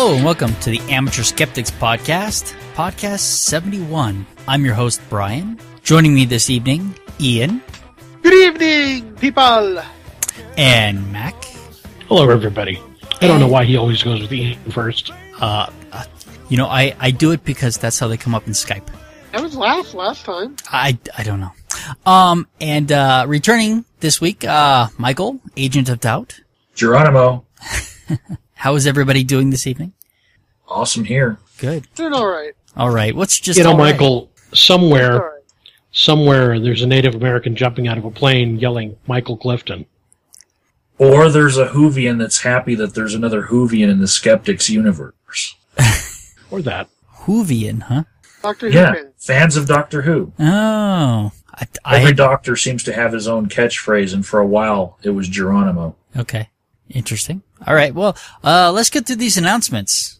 Hello and welcome to the Amateur Skeptics Podcast, Podcast 71. I'm your host, Brian. Joining me this evening, Ian. Good evening, people! And Mac. Hello, everybody. I don't know why he always goes with Ian first. I do it because that's how they come up in Skype. I was last time. I don't know. And returning this week, Michael, Agent of Doubt. Geronimo. How is everybody doing this evening? Awesome here. Good. Doing alright. Alright, what's just Michael, somewhere there's a Native American jumping out of a plane yelling, Michael Clifton. Or there's a Whovian that's happy that there's another Whovian in the Skeptics universe. Or that. Whovian, huh? Doctor Who fans. Fans of Doctor Who. Oh. Every doctor seems to have his own catchphrase, and for a while it was Geronimo. Okay. Interesting. All right. Well, let's get to these announcements.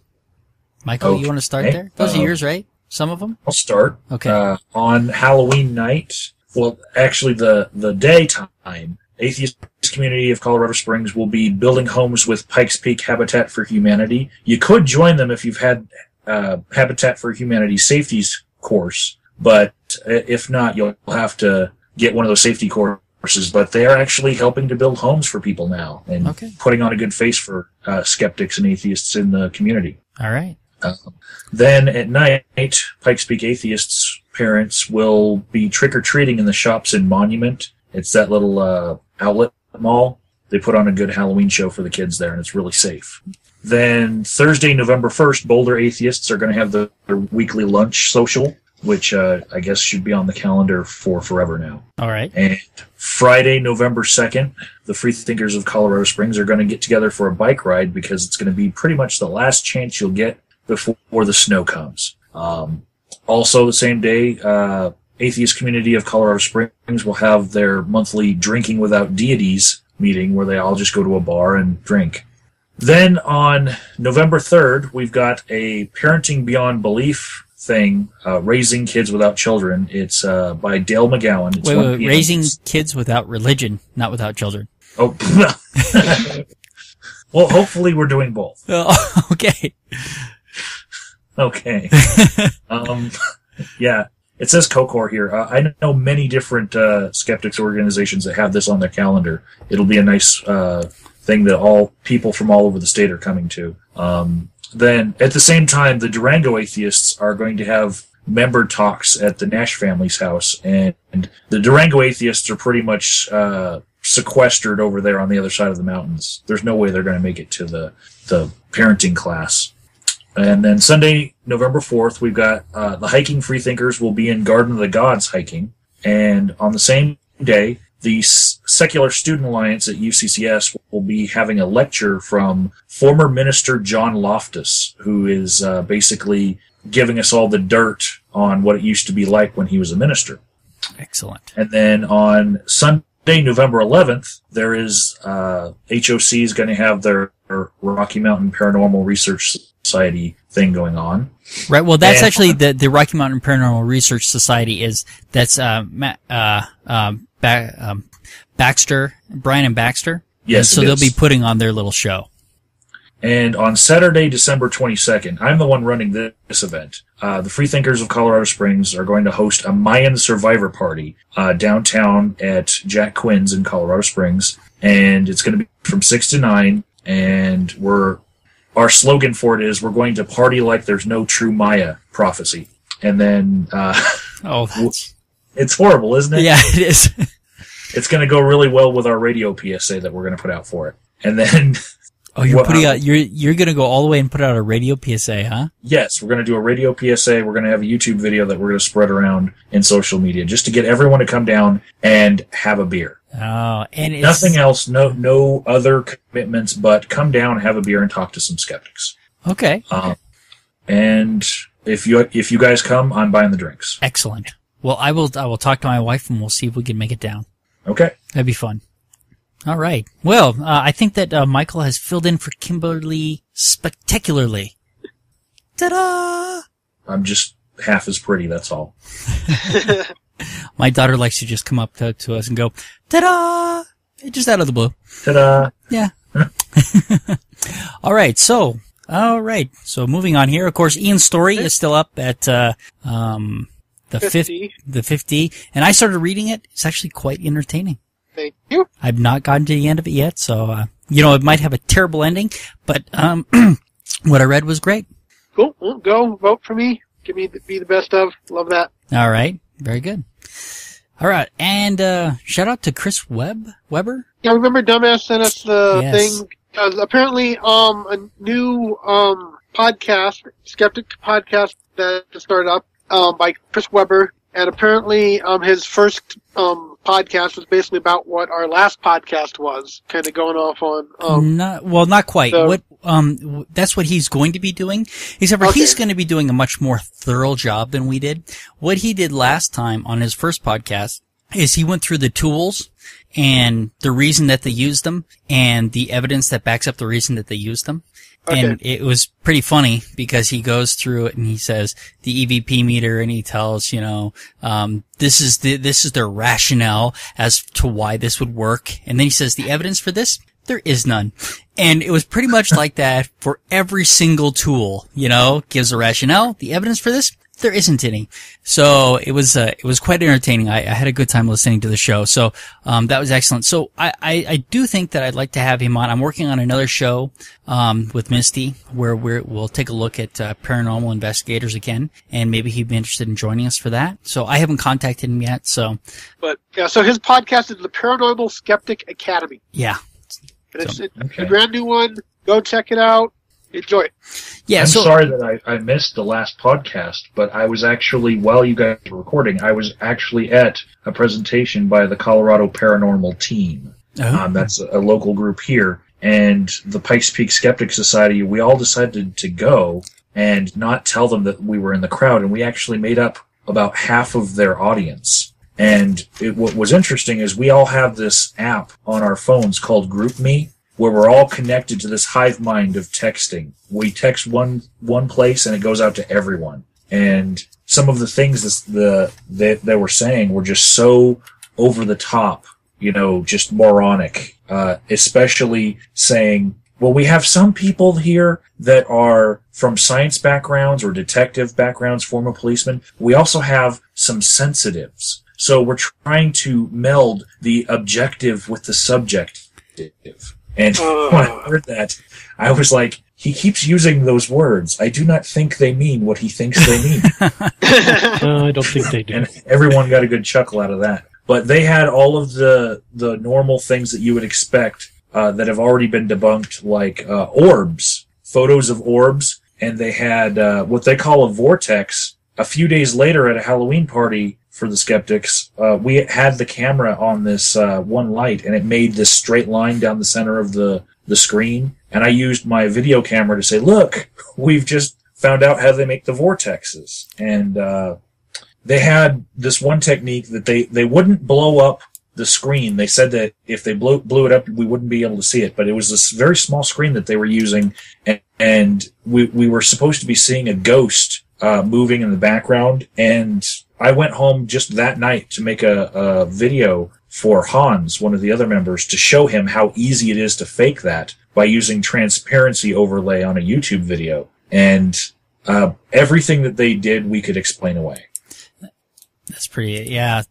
Michael, you want to start there? Those are yours, right? Some of them? I'll start. Okay. On Halloween night, well, actually the daytime, Atheist Community of Colorado Springs will be building homes with Pikes Peak Habitat for Humanity. You could join them if you've had Habitat for Humanity safeties course, but if not, you'll have to get one of those safety courses. But they are actually helping to build homes for people now and putting on a good face for skeptics and atheists in the community. All right. Then at night, Pikes Peak Atheists' parents will be trick-or-treating in the shops in Monument. It's that little outlet mall. They put on a good Halloween show for the kids there, and it's really safe. Then Thursday, November 1st, Boulder Atheists are going to have their weekly lunch social, which I guess should be on the calendar for forever now. All right. And Friday, November 2nd, the Freethinkers of Colorado Springs are going to get together for a bike ride because it's going to be pretty much the last chance you'll get before the snow comes. Also, the same day, Atheist Community of Colorado Springs will have their monthly Drinking Without Deities meeting where they all just go to a bar and drink. Then on November 3rd, we've got a Parenting Beyond Belief thing, Raising Kids Without Children. It's by Dale McGowan. It's wait, Raising Kids Without Religion, not without children. Oh, well, hopefully we're doing both. Oh, okay. Okay. Yeah, it says COCOR here. I know many different skeptics organizations that have this on their calendar. It'll be a nice thing that all people from all over the state are coming to. Then, at the same time, the Durango Atheists are going to have member talks at the Nash family's house, and the Durango Atheists are pretty much sequestered over there on the other side of the mountains. There's no way they're going to make it to the parenting class. And then Sunday, November 4th, we've got the Hiking Freethinkers will be in Garden of the Gods hiking, and on the same day, the Secular Student Alliance at UCCS will be having a lecture from former Minister John Loftus, who is basically giving us all the dirt on what it used to be like when he was a minister. Excellent. And then on Sunday, November 11th, there is HOC is going to have their Rocky Mountain Paranormal Research Society thing going on. Right. Well, that's actually the Rocky Mountain Paranormal Research Society that's Baxter, Brian and Baxter. Yes, and so they'll be putting on their little show. And on Saturday, December 22nd, I'm the one running this event. The Freethinkers of Colorado Springs are going to host a Mayan survivor party downtown at Jack Quinn's in Colorado Springs, and it's going to be from 6 to 9. And our slogan for it is, we're going to party like there's no true Maya prophecy. And then it's horrible, isn't it? Yeah, it is. It's going to go really well with our radio PSA that we're going to put out for it. And then you're going to go all the way and put out a radio PSA, huh? Yes, we're going to do a radio PSA. We're going to have a YouTube video that we're going to spread around in social media just to get everyone to come down and have a beer. Oh, and it's nothing else, no other commitments, but come down, have a beer, and talk to some skeptics. Okay. And if you guys come, I'm buying the drinks. Excellent. Well, I will talk to my wife and we'll see if we can make it down. Okay. That'd be fun. All right. Well, I think that Michael has filled in for Kimberly spectacularly. Ta-da! I'm just half as pretty, that's all. My daughter likes to just come up to us and go, ta-da! Just out of the blue. Ta-da! Yeah. All right. So, All right. So moving on here, of course, Ian's story is still up at the 50, and I started reading it. It's actually quite entertaining. Thank you. I've not gotten to the end of it yet, so it might have a terrible ending, but what I read was great. Cool. Well, go vote for me. Give me be the best of. Love that. All right. Very good. All right. And shout out to Chris Weber. Yeah, remember Dumbass sent us the Yes. thing because apparently a new podcast, Skeptic podcast that just started up by Chris Weber, and apparently his first podcast was basically about what our last podcast was, kind of going off on. Not quite. So, That's what he's going to be doing, except for he's going to be doing a much more thorough job than we did. What he did last time on his first podcast is he went through the tools and the reason that they used them and the evidence that backs up the reason that they used them. Okay. And it was pretty funny because he goes through it and he says the EVP meter and he tells, this is their rationale as to why this would work. And then he says the evidence for this, there is none. And it was pretty much like that for every single tool, gives a rationale. The evidence for this, there isn't any. So it was quite entertaining. I had a good time listening to the show. So, that was excellent. So I do think that I'd like to have him on. I'm working on another show, with Misty where we'll take a look at, paranormal investigators again. And maybe he'd be interested in joining us for that. So I haven't contacted him yet. So. But yeah, so his podcast is the Paranormal Skeptic Academy. Yeah. And it's a brand new one. Go check it out. Enjoy it. Yeah, I'm sorry that I missed the last podcast, but I was actually, while you guys were recording, I was actually at a presentation by the Colorado Paranormal team. Oh. That's a local group here. And the Pikes Peak Skeptic Society, we all decided to go and not tell them that we were in the crowd, and we actually made up about half of their audience. And what was interesting is we all have this app on our phones called GroupMe, where we're all connected to this hive mind of texting. We text one place and it goes out to everyone. And some of the things that they were saying were just so over the top, just moronic. Especially saying, well, we have some people here that are from science backgrounds or detective backgrounds, former policemen. We also have some sensitives. So we're trying to meld the objective with the subjective. And when I heard that, I was like, he keeps using those words. I do not think they mean what he thinks they mean. I don't think they do. And everyone got a good chuckle out of that. But they had all of the normal things that you would expect that have already been debunked, like orbs, photos of orbs. And they had what they call a vortex. A few days later at a Halloween party for the skeptics, we had the camera on this one light, and it made this straight line down the center of the screen. And I used my video camera to say, look, we've just found out how they make the vortexes. And they had this one technique that they wouldn't blow up the screen. They said that if they blew it up, we wouldn't be able to see it. But it was this very small screen that they were using, and we were supposed to be seeing a ghost moving in the background. And I went home just that night to make a video for Hans, one of the other members, to show him how easy it is to fake that by using transparency overlay on a YouTube video. And everything that they did, we could explain away. That's pretty, yeah.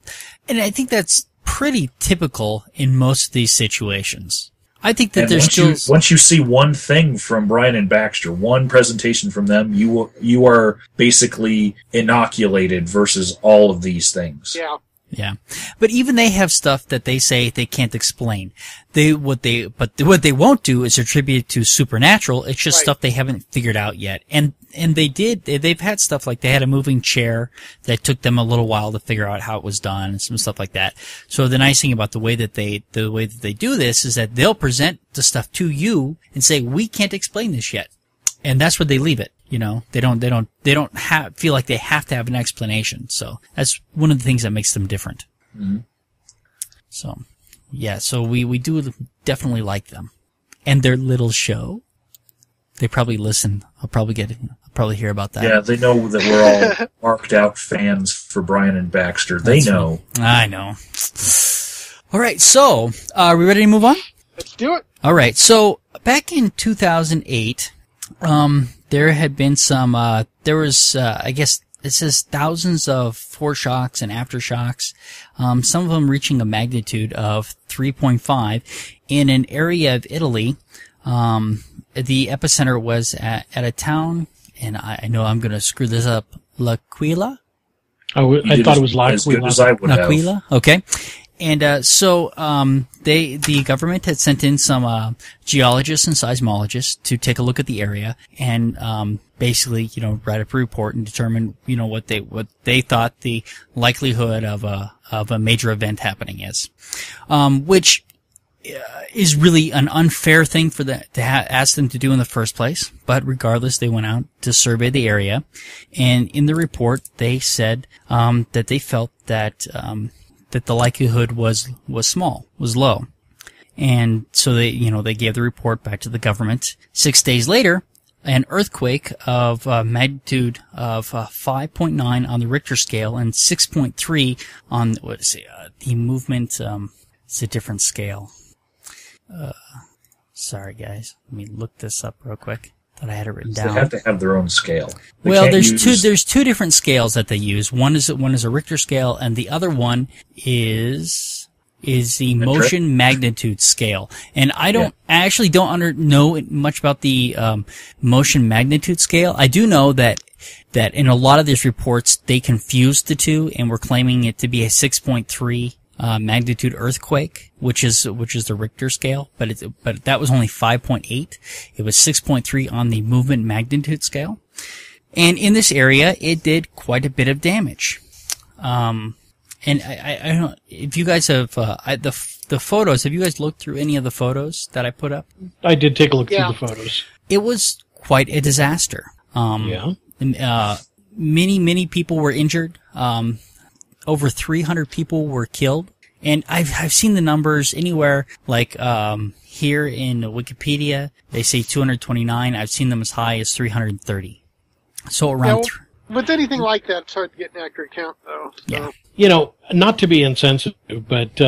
And I think that's pretty typical in most of these situations. I think that there's still... Once you see one thing from Brian and Baxter, one presentation from them, you are basically inoculated versus all of these things. Yeah. Yeah. But even they have stuff that they say they can't explain. What they won't do is attribute it to supernatural. It's just stuff they haven't figured out yet. And they've had stuff like they had a moving chair that took them a little while to figure out how it was done and some stuff like that. So the nice thing about the way that they do this is that they'll present the stuff to you and say, we can't explain this yet. And that's where they leave it. They don't feel like they have to have an explanation. So that's one of the things that makes them different. Mm-hmm. So, yeah, so we do definitely like them. And their little show, they probably listen. I'll probably hear about that. Yeah, they know that we're all marked out fans for Brian and Baxter. They know. I know. All right, so are we ready to move on? Let's do it. All right, so back in 2008, there had been some, there was, I guess it says thousands of foreshocks and aftershocks, some of them reaching a magnitude of 3.5 in an area of Italy. The epicenter was at a town, and I know I'm going to screw this up, L'Aquila? I thought it was as good L'Aquila. as I would have. L'Aquila, okay. And so the government had sent in some geologists and seismologists to take a look at the area and basically, write up a report and determine, what they thought the likelihood of a major event happening is, which is really an unfair thing for ask them to do in the first place. But regardless, they went out to survey the area, and in the report they said that they felt that the likelihood was small, was low. And so they gave the report back to the government. 6 days later, an earthquake of magnitude of 5.9 on the Richter scale and 6.3 on, the movement, it's a different scale. Sorry guys, let me look this up real quick. Thought I had it written down. They have to have their own scale. Well, there's two different scales that they use. One is a Richter scale, and the other one is the motion magnitude scale. And I actually don't know much about the motion magnitude scale. I do know that in a lot of these reports they confused the two and were claiming it to be a 6.3 magnitude earthquake, which is the Richter scale, but that was only 5.8. It was 6.3 on the movement magnitude scale. And in this area, it did quite a bit of damage. And I don't know if you guys have, the photos, have you guys looked through any of the photos that I put up? I did take a look through the photos. It was quite a disaster. Many people were injured. Over 300 people were killed. And I've seen the numbers anywhere, like, here in Wikipedia, they say 229. I've seen them as high as 330. So around... with anything like that, it's hard to get an accurate count, though. So. Yeah. Not to be insensitive, but,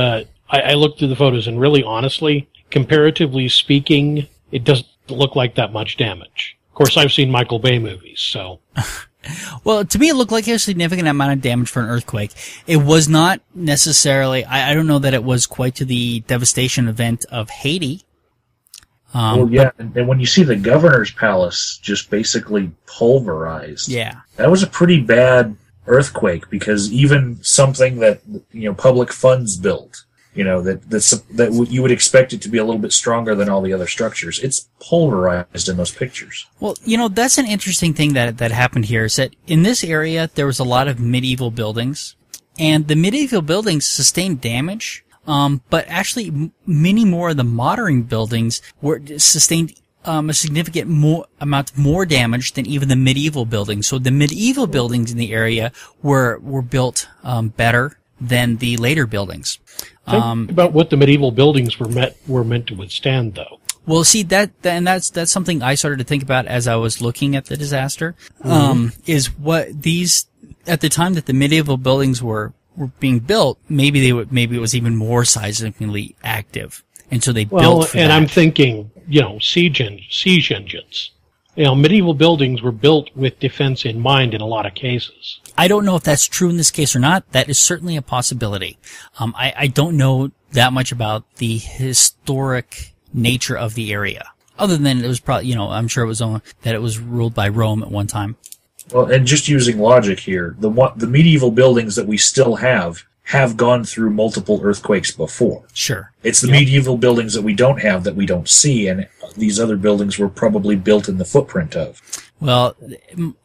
I looked through the photos and really honestly, comparatively speaking, it doesn't look like that much damage. Of course, I've seen Michael Bay movies, so... Well, to me, it looked like a significant amount of damage for an earthquake. It was not necessarily, I don't know that it was quite to the devastation event of Haiti. And when you see the governor's palace just basically pulverized. Yeah. That was a pretty bad earthquake, because even something that, public funds built, that you would expect it to be a little bit stronger than all the other structures. It's pulverized in those pictures. Well, that's an interesting thing that happened here, is that in this area there was a lot of medieval buildings, and the medieval buildings sustained damage, but actually many more of the modern buildings sustained a significant amount more damage than even the medieval buildings. So the medieval buildings in the area were built better than the later buildings. Think about what the medieval buildings were meant to withstand, though. Well, see, that's something I started to think about as I was looking at the disaster. Is what these, at the time that the medieval buildings were being built, maybe it was even more seismically active, and so they built for that. I'm thinking, siege engines. Medieval buildings were built with defense in mind in a lot of cases. I don't know if that's true in this case or not. That is certainly a possibility. I don't know that much about the historic nature of the area, other than it was probably, I'm sure it was that it was ruled by Rome at one time. Well, and just using logic here, the medieval buildings that we still have gone through multiple earthquakes before. Sure. It's the medieval buildings that we don't have, that we don't see, and these other buildings were probably built in the footprint of. Well,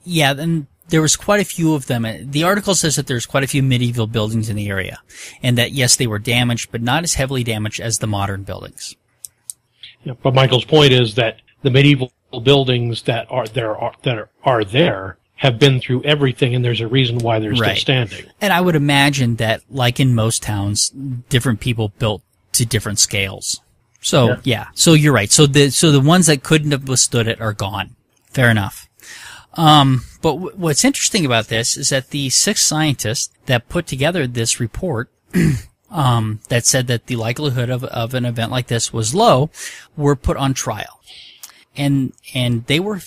yeah, and there was quite a few of them. The article says that there's quite a few medieval buildings in the area, and that yes, they were damaged, but not as heavily damaged as the modern buildings. Yeah, but Michael's point is that the medieval buildings that are there have been through everything, and there's a reason why they're still standing. And I would imagine that, like in most towns, different people built to different scales. So so you're right. So the ones that couldn't have withstood it are gone. Fair enough. But what's interesting about this is that the 6 scientists that put together this report, that said that the likelihood of an event like this was low, were put on trial. and they were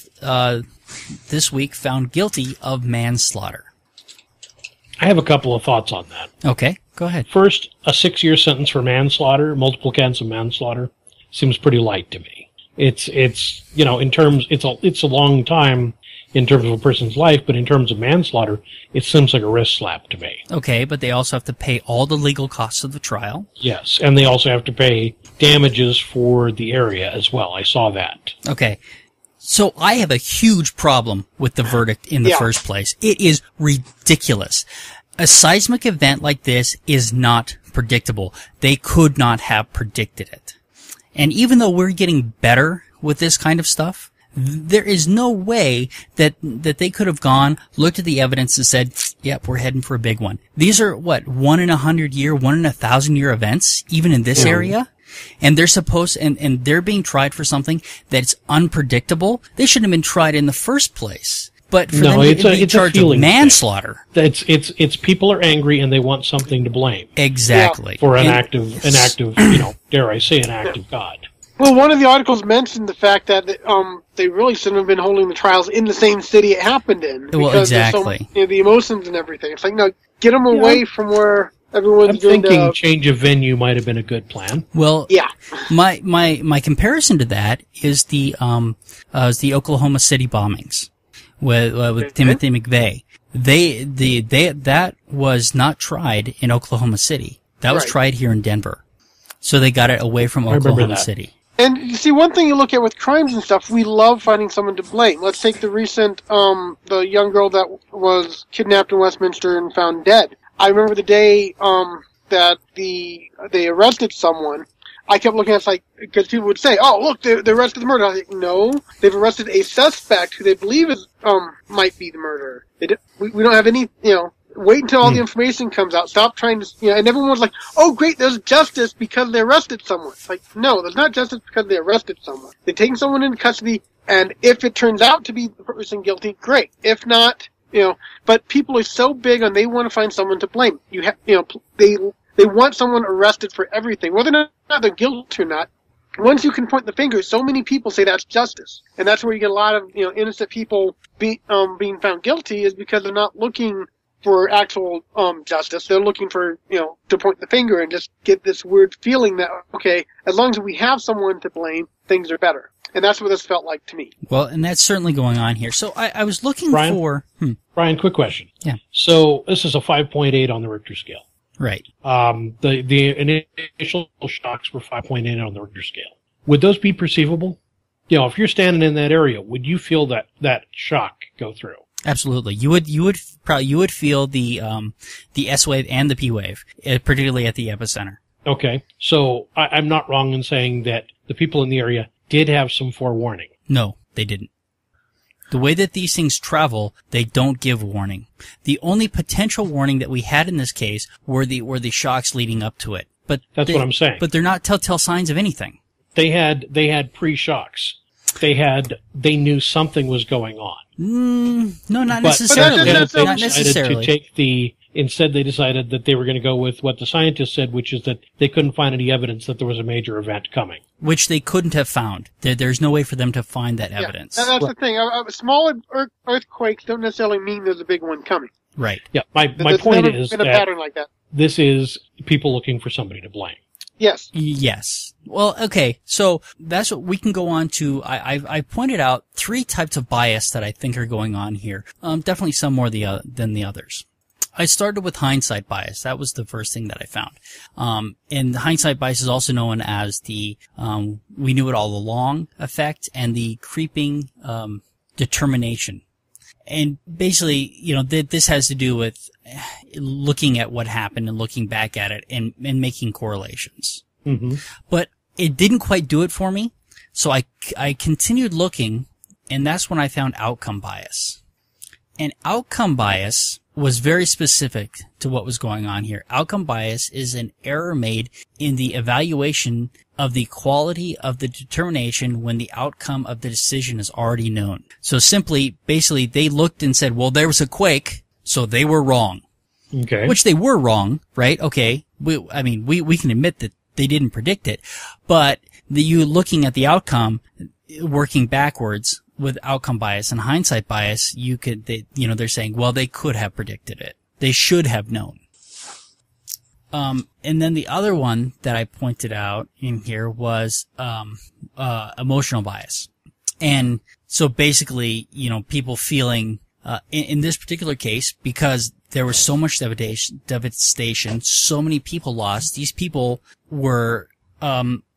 this week found guilty of manslaughter. I have a couple of thoughts on that. Okay, go ahead. First, a 6-year sentence for manslaughter, multiple counts of manslaughter, seems pretty light to me. It's in terms, it's a long time in terms of a person's life, but in terms of manslaughter, it seems like a wrist slap to me. Okay, but they also have to pay all the legal costs of the trial. Yes, and they also have to pay damages for the area as well. I saw that. Okay. So I have a huge problem with the verdict in the first place. It is ridiculous. A seismic event like this is not predictable. They could not have predicted it. And even though we're getting better with this kind of stuff, there is no way that they could have gone, looked at the evidence and said, yep, we're heading for a big one. These are, 1 in 100 year, 1 in 1,000 year events, even in this area. And they're supposed, and they're being tried for something that's unpredictable. They shouldn't have been tried in the first place. But for them to be charged with manslaughter. It's people are angry and they want something to blame. Exactly. For an act of, dare I say, an act of God. Well, one of the articles mentioned the fact that they really shouldn't have been holding the trials in the same city it happened in. Well, exactly. So, the emotions and everything. It's like, no, get them away from where everyone's I'm thinking change of venue might have been a good plan. Well, my comparison to that is the Oklahoma City bombings with Timothy McVeigh. That was not tried in Oklahoma City. That was tried here in Denver. So they got it away from Oklahoma City. And you see, one thing you look at with crimes and stuff, we love finding someone to blame. Let's take the recent, the young girl that was kidnapped in Westminster and found dead. I remember the day that they arrested someone. I kept looking at it because people would say, "Oh, look, they arrested the murderer." I was like, "No, they've arrested a suspect who they believe is might be the murderer." We don't have any, Wait until all the information comes out. Stop trying to, and everyone was like, "Oh, great, there's justice because they arrested someone." It's like, no, there's not justice because they arrested someone. They're taking someone into custody, and if it turns out to be the person guilty, great. If not, but people are so big on they want to find someone to blame. They want someone arrested for everything, whether or not they're guilty or not. Once you can point the finger, so many people say that's justice, and that's where you get a lot of innocent people being found guilty is because they're not looking for actual justice. They're looking for to point the finger and just get this weird feeling that as long as we have someone to blame, things are better. And that's what this felt like to me. Well, and that's certainly going on here. So I was looking for... Brian, quick question. Yeah. So this is a 5.8 on the Richter scale. Right. The initial shocks were 5.8 on the Richter scale. Would those be perceivable? If you're standing in that area, would you feel that shock go through? Absolutely. You would feel the S wave and the P wave, particularly at the epicenter. Okay. So I'm not wrong in saying that the people in the area did have some forewarning. No, they didn't. The way that these things travel, they don't give warning. The only potential warning that we had in this case were the shocks leading up to it. But that's what I'm saying. But they're not telltale signs of anything. They had pre-shocks. They knew something was going on. No, not necessarily. Not necessarily. Instead, they decided that they were going to go with what the scientists said, which is that they couldn't find any evidence that there was a major event coming. Which they couldn't have found. There's no way for them to find that evidence. That's the thing. Small earthquakes don't necessarily mean there's a big one coming. Right. Yeah. My point is been a pattern like that. This is people looking for somebody to blame. Yes. Yes. Well, okay. So that's what we can go on to. I pointed out 3 types of bias that I think are going on here. Definitely some more than the others. I started with hindsight bias. That was the first thing that I found. And hindsight bias is also known as the we knew it all along effect and the creeping determination. And basically, this has to do with looking at what happened and looking back at it and making correlations. Mm-hmm. But it didn't quite do it for me. So I continued looking, and that's when I found outcome bias. And outcome bias was very specific to what was going on here. Outcome bias is an error made in the evaluation of the quality of the determination when the outcome of the decision is already known. So basically, they looked and said, well, there was a quake, so they were wrong. Okay. Which they were wrong, right? Okay. We can admit that they didn't predict it, but you looking at the outcome, working backwards with outcome bias and hindsight bias, they're saying, well, they could have predicted it. They should have known. And then the other one that I pointed out in here was, emotional bias. And so basically, people feeling, in this particular case, because there was so much devastation, so many people lost, these people were,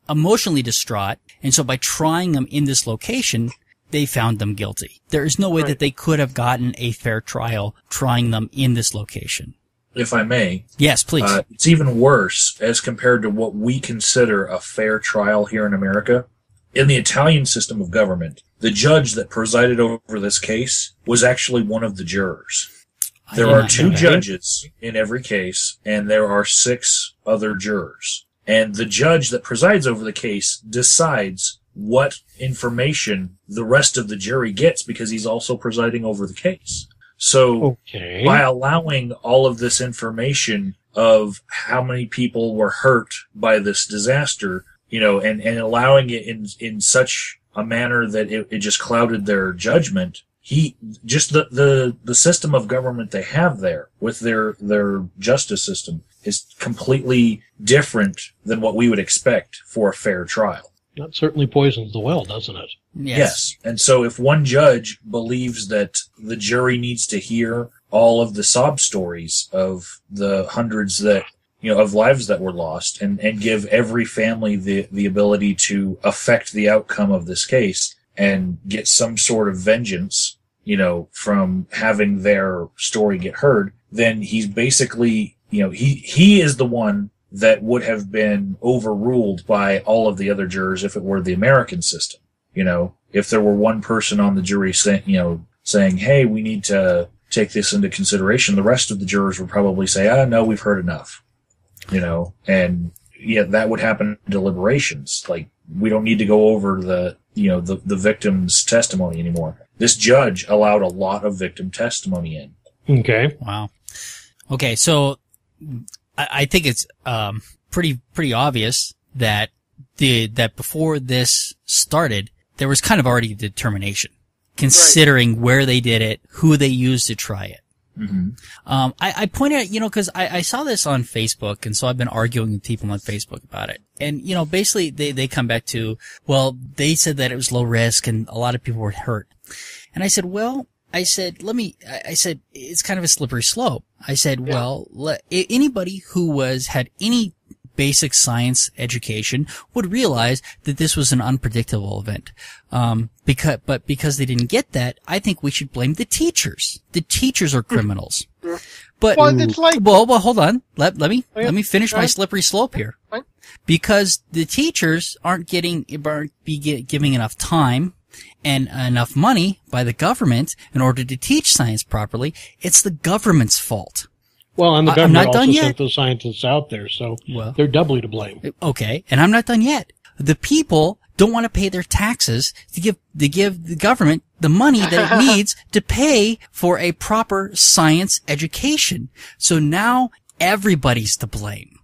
emotionally distraught. And so by trying them in this location, they found them guilty. There is no way that they could have gotten a fair trial trying them in this location. If I may. Yes, please. It's even worse as compared to what we consider a fair trial here in America. In the Italian system of government, the judge that presided over this case was actually one of the jurors. There are 2 judges in every case, and there are 6 other jurors. And the judge that presides over the case decides what information the rest of the jury gets because he's also presiding over the case. So by allowing all of this information of how many people were hurt by this disaster, and allowing it in such a manner that it just clouded their judgment, the system of government they have there with their justice system is completely different than what we would expect for a fair trial. That certainly poisons the well, doesn't it? Yes. And so if one judge believes that the jury needs to hear all of the sob stories of the hundreds of lives that were lost and give every family the ability to affect the outcome of this case and get some sort of vengeance, from having their story get heard, then he's basically, he is the one that would have been overruled by all of the other jurors if it were the American system. If there were one person on the jury saying, hey, we need to take this into consideration, the rest of the jurors would probably say, no, we've heard enough. And that would happen in deliberations. Like, we don't need to go over the victim's testimony anymore. This judge allowed a lot of victim testimony in. Okay. Wow. Okay. So I think it's, pretty obvious that that before this started, there was kind of already a determination, considering where they did it, who they used to try it. Mm-hmm. I pointed out, cause I saw this on Facebook, and so I've been arguing with people on Facebook about it. And, basically they come back to, well, they said that it was low risk and a lot of people were hurt. And I said, it's kind of a slippery slope. I said, anybody who had any basic science education would realize that this was an unpredictable event. Because they didn't get that, I think we should blame the teachers. The teachers are criminals. But, it's like, well, hold on. Let me finish my slippery slope here. Because the teachers aren't giving enough time and enough money by the government in order to teach science properly. It's the government's fault. Well, and the government also sent those scientists out there, so they're doubly to blame. Okay, and I'm not done yet. The people don't want to pay their taxes to give the government the money that it needs to pay for a proper science education. So now everybody's to blame.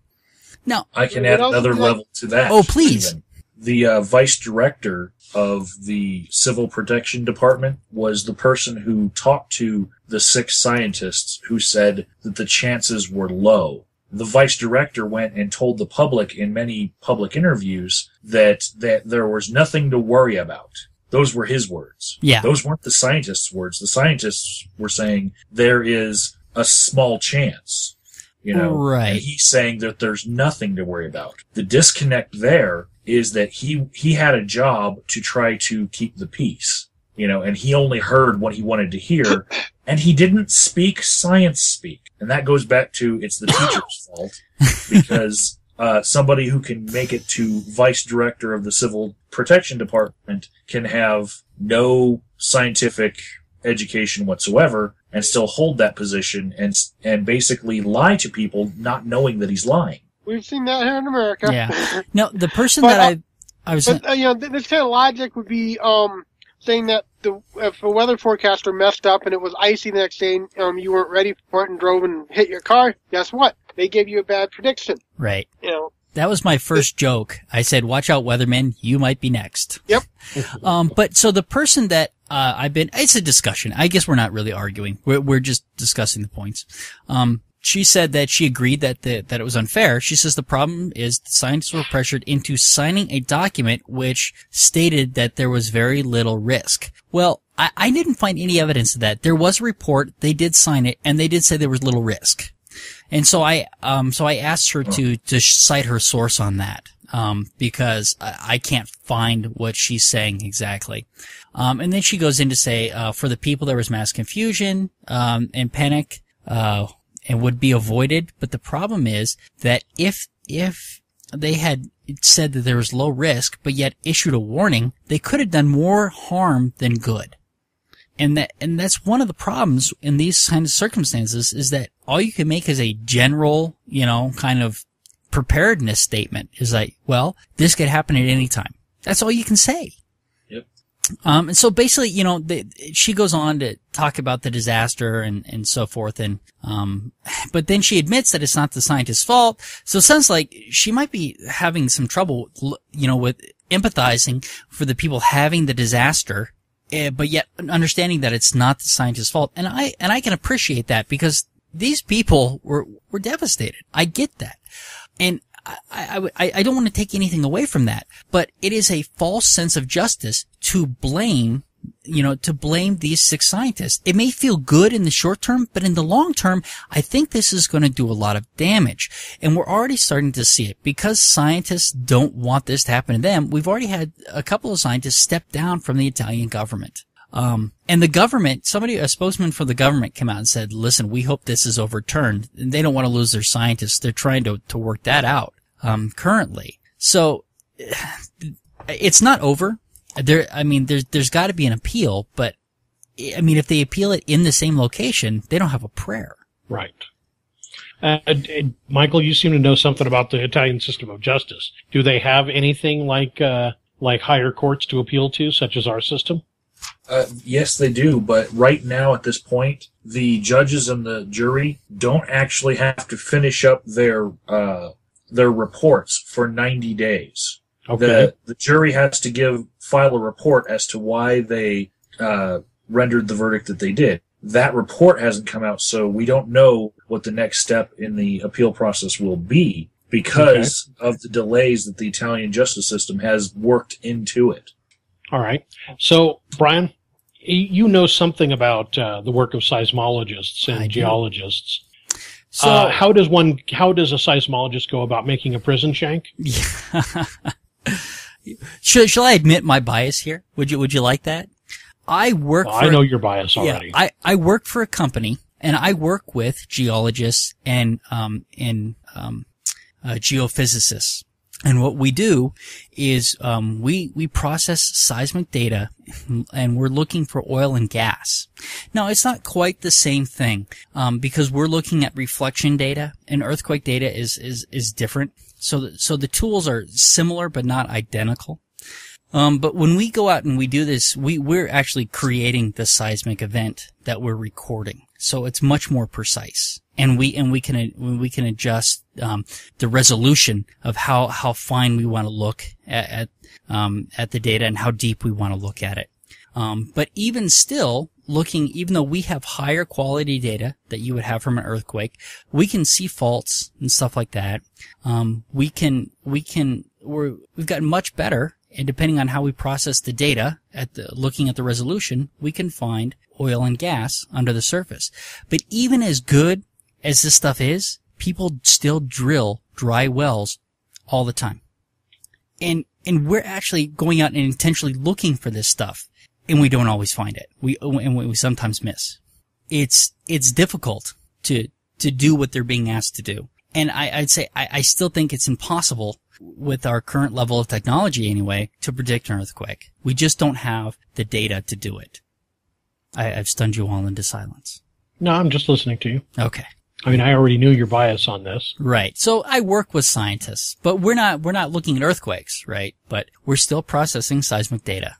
Now, I can add another level to that. Oh, please. Even. The vice director of the Civil Protection Department was the person who talked to the 6 scientists who said that the chances were low. The vice director went and told the public in many public interviews that there was nothing to worry about. Those were his words. Yeah. Those weren't the scientists' words. The scientists were saying there is a small chance, Right. And he's saying that there's nothing to worry about. The disconnect there is that he had a job to try to keep the peace, and he only heard what he wanted to hear, and he didn't speak science speak. And that goes back to it's the teacher's fault, because somebody who can make it to vice director of the Civil Protection Department can have no scientific education whatsoever and still hold that position and basically lie to people not knowing that he's lying. We've seen that here in America. Yeah. No, the person that I was... But, this kind of logic would be saying that if a weather forecaster messed up and it was icy the next day and you weren't ready for it and drove and hit your car, guess what? They gave you a bad prediction. Right. That was my first joke. I said, watch out, weatherman, you might be next. Yep. But so the person that, it's a discussion. I guess we're not really arguing. We're just discussing the points. She said that she agreed that it was unfair. She says the problem is the scientists were pressured into signing a document which stated that there was very little risk. Well, I didn't find any evidence of that. There was a report, they did sign it, and they did say there was little risk. And so I asked her to cite her source on that, because I can't find what she's saying exactly. And then she goes in to say, for the people there was mass confusion, and panic, and would be avoided. But the problem is that if they had said that there was low risk, but yet issued a warning, they could have done more harm than good. And that's one of the problems in these kind of circumstances, is that all you can make is a general, kind of preparedness statement. Is like, well, this could happen at any time. That's all you can say. Yep. And so basically, she goes on to talk about the disaster and so forth. And, but then she admits that it's not the scientist's fault. So it sounds like she might be having some trouble, with empathizing for the people having the disaster. But yet understanding that it's not the scientist's fault. And I can appreciate that, because these people were devastated. I get that. And I don't want to take anything away from that, but it is a false sense of justice to blame these 6 scientists. It may feel good in the short term, but in the long term, I think this is going to do a lot of damage. And we're already starting to see it, because scientists don't want this to happen to them. We've already had a couple of scientists step down from the Italian government. And the government, a spokesman for the government came out and said, listen, we hope this is overturned. And they don't want to lose their scientists. They're trying to work that out, currently. So, it's not over. There's got to be an appeal, but, if they appeal it in the same location, they don't have a prayer. Right. Michael, you seem to know something about the Italian system of justice. Do they have anything like higher courts to appeal to, such as our system? Yes, they do, but right now at this point, the judges and the jury don't actually have to finish up their reports for 90 days. Okay. The jury has to file a report as to why they rendered the verdict that they did. That report hasn't come out, so we don't know what the next step in the appeal process will be, because of the delays that the Italian justice system has worked into it. All right. So, Brian, you know something about the work of seismologists and geologists. So, how does a seismologist go about making a prison shank? Yeah. Shall I admit my bias here? Would you like that? I know your bias already. Yeah, I work for a company, and I work with geologists and geophysicists. And what we do is we process seismic data, and we're looking for oil and gas. Now, it's not quite the same thing, because we're looking at reflection data, and earthquake data is different. So the tools are similar but not identical. But when we go out and we do this, we're actually creating the seismic event that we're recording. So it's much more precise. And we can adjust, the resolution of how fine we want to look at the data and how deep we want to look at it. But even still, even though we have higher quality data that you would have from an earthquake, we can see faults and stuff like that. We've gotten much better, and depending on how we process the data looking at the resolution, we can find oil and gas under the surface. But even as good as this stuff is, people still drill dry wells all the time. And we're actually going out and intentionally looking for this stuff, and we don't always find it. We sometimes miss. It's difficult to do what they're being asked to do. And I'd say I still think it's impossible, with our current level of technology anyway, to predict an earthquake. We just don't have the data to do it. I've stunned you all into silence. No, I'm just listening to you. Okay. I already knew your bias on this. Right. So I work with scientists, but we're not looking at earthquakes, right? But we're still processing seismic data.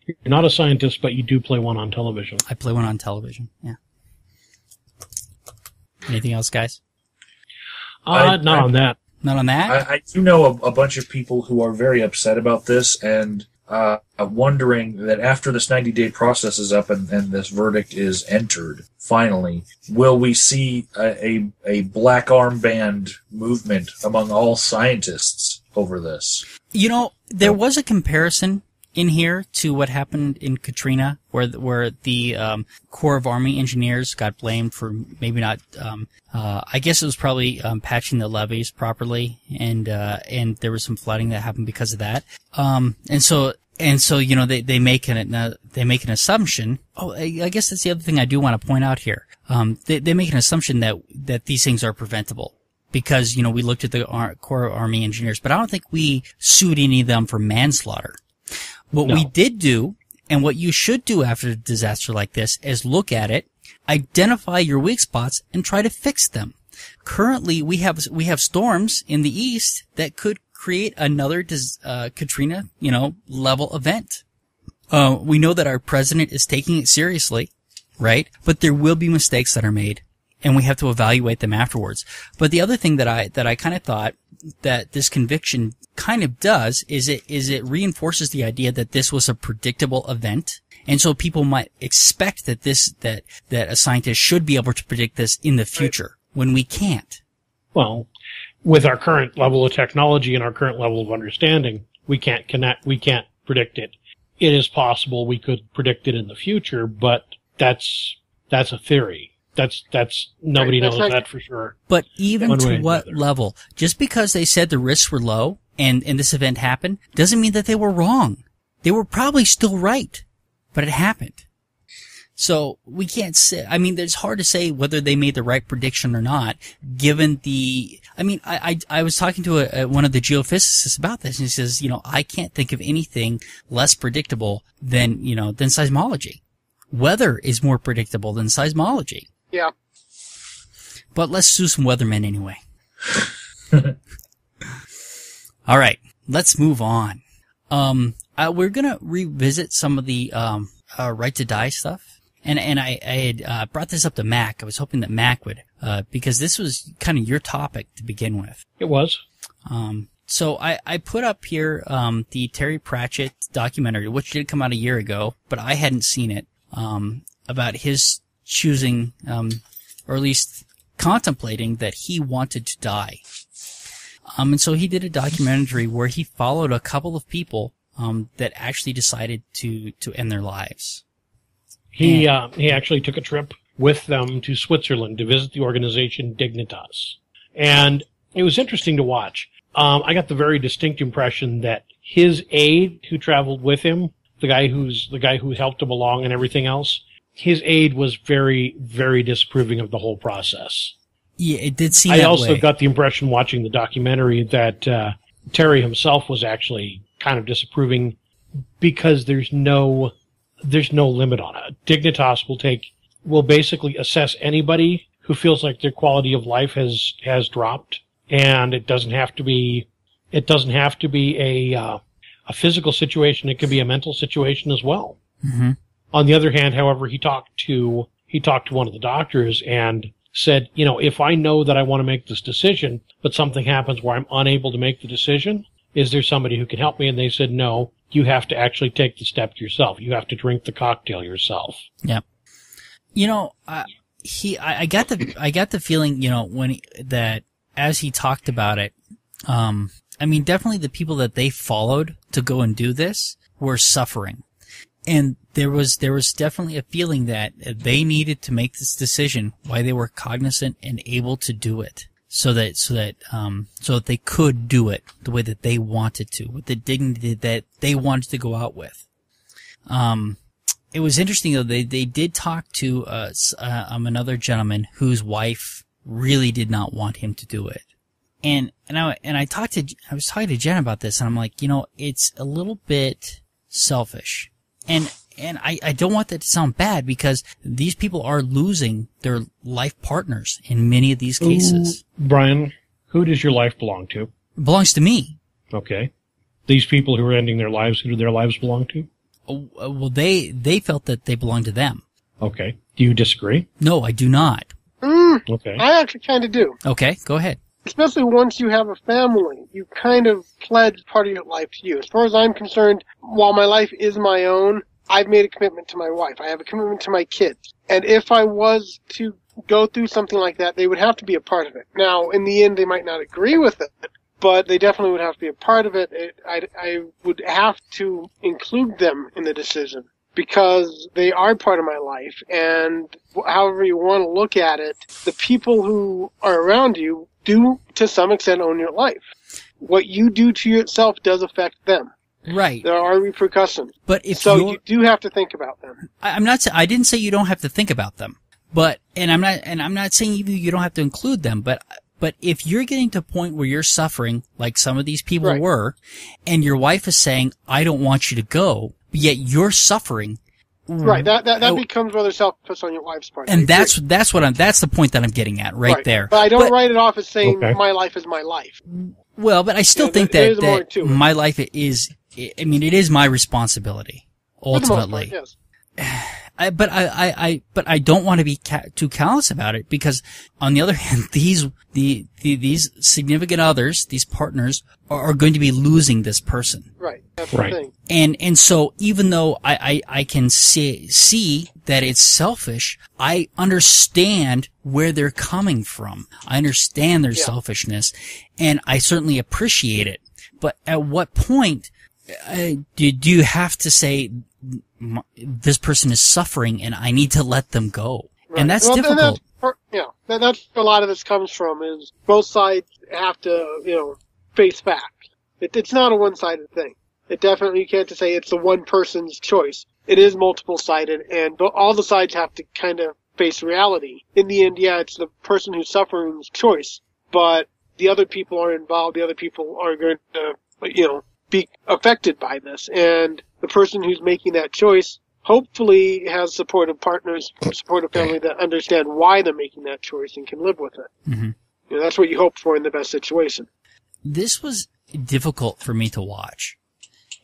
You're not a scientist, but you do play one on television. I play one on television, yeah. Anything else, guys? Not on that. Not on that? I do know a bunch of people who are very upset about this and wondering that after this 90-day process is up and this verdict is entered, finally, will we see a black armband movement among all scientists over this? You know, there was a comparison in here to what happened in Katrina, where the Corps of Army Engineers got blamed for maybe not. I guess it was probably patching the levees properly, and there was some flooding that happened because of that. And so you know they make an assumption. Oh, I guess that's the other thing I do want to point out here. They make an assumption that these things are preventable. Because, you know, we looked at the Corps of Army Engineers, but I don't think we sued any of them for manslaughter. What we did do, and what you should do after a disaster like this, is look at it, identify your weak spots, and try to fix them. Currently, we have storms in the east that could create another Katrina, you know, level event. We know that our president is taking it seriously, right? But there will be mistakes that are made, and we have to evaluate them afterwards. But the other thing that I kind of thought that this conviction kind of does is it reinforces the idea that this was a predictable event, and so people might expect that that a scientist should be able to predict this in the future when we can't. Well, with our current level of technology and our current level of understanding, we can't predict it. It is possible we could predict it in the future, but that's a theory. That's nobody knows that for sure. But even to what level? Just because they said the risks were low and this event happened doesn't mean that they were wrong. They were probably still right, but it happened. So we can't say, I mean, it's hard to say whether they made the right prediction or not, given I mean, I was talking to one of the geophysicists about this, and he says, you know, I can't think of anything less predictable than seismology. Weather is more predictable than seismology. Yeah. But let's do some weathermen anyway. All right, let's move on. We're gonna revisit some of the right to die stuff, and I had brought this up to Mac. I was hoping that Mac would, because this was kind of your topic to begin with. It was. So I put up here the Terry Pratchett documentary, which did come out a year ago, but I hadn't seen it. About his choosing, or at least contemplating that he wanted to die. And so he did a documentary where he followed a couple of people, that actually decided to end their lives. He actually took a trip with them to Switzerland to visit the organization Dignitas. And it was interesting to watch. I got the very distinct impression that his aide who traveled with him, the guy who helped him along and everything else, his aide was very, very disapproving of the whole process. Yeah, it did seem I that way. also got the impression watching the documentary that Terry himself was actually kind of disapproving because there's no limit on it. Dignitas will basically assess anybody who feels like their quality of life has dropped, and it doesn't have to be a physical situation. It can be a mental situation as well. Mm-hmm. On the other hand, however, he talked to one of the doctors and said, you know, if I know that I want to make this decision, but something happens where I'm unable to make the decision, is there somebody who can help me? And they said, no, you have to actually take the step yourself. You have to drink the cocktail yourself. Yeah. You know, I got the feeling, you know, that as he talked about it, I mean, definitely the people that they followed to go and do this were suffering. And there was definitely a feeling that they needed to make this decision while they were cognizant and able to do it, so that they could do it the way that they wanted to, with the dignity that they wanted to go out with. It was interesting though, they did talk to another gentleman whose wife really did not want him to do it. And I was talking to Jen about this, and I'm like, you know, it's a little bit selfish. And I don't want that to sound bad, because these people are losing their life partners in many of these cases. Brian, who does your life belong to? It belongs to me. Okay. These people who are ending their lives, who do their lives belong to? Well, they felt that they belonged to them. Okay. Do you disagree? No, I do not. Okay. I actually kind of do. Okay, go ahead. especially once you have a family, you kind of pledge part of your life to you. As far as I'm concerned, while my life is my own, I've made a commitment to my wife. I have a commitment to my kids. And if I was to go through something like that, they would have to be a part of it. Now, in the end, they might not agree with it, but they definitely would have to be a part of it. I would have to include them in the decision because they are part of my life. And however you want to look at it, the people who are around you do, to some extent, own your life. What you do to yourself does affect them. Right. There are repercussions. But if you do have to think about them. I didn't say you don't have to think about them. But I'm not saying you don't have to include them, but if you're getting to a point where you're suffering like some of these people were, and your wife is saying, "I don't want you to go," but yet you're suffering. Right. That becomes rather selfish on your wife's part. And that's the point that I'm getting at right there. But I don't write it off as saying my life is my life. Well, but I still think that my life is, I mean, it is my responsibility, ultimately. For the most part, yes. But I don't want to be too callous about it because, on the other hand, these significant others, these partners, are going to be losing this person. Right. That's the thing. And so even though I can see that it's selfish, I understand where they're coming from. I understand their selfishness, and I certainly appreciate it. But at what point do you have to say, this person is suffering and I need to let them go? Right. And that's difficult. That's where a lot of this comes from, is both sides have to, face fact. It's not a one-sided thing. It definitely, you can't just say it's the one person's choice. It is multiple-sided, and all the sides have to kind of face reality. In the end, it's the person who's suffering's choice, but the other people are involved, the other people are going to, be affected by this, and the person who's making that choice hopefully has supportive partners, supportive family that understand why they're making that choice and can live with it. Mm-hmm. That's what you hope for in the best situation. This was difficult for me to watch.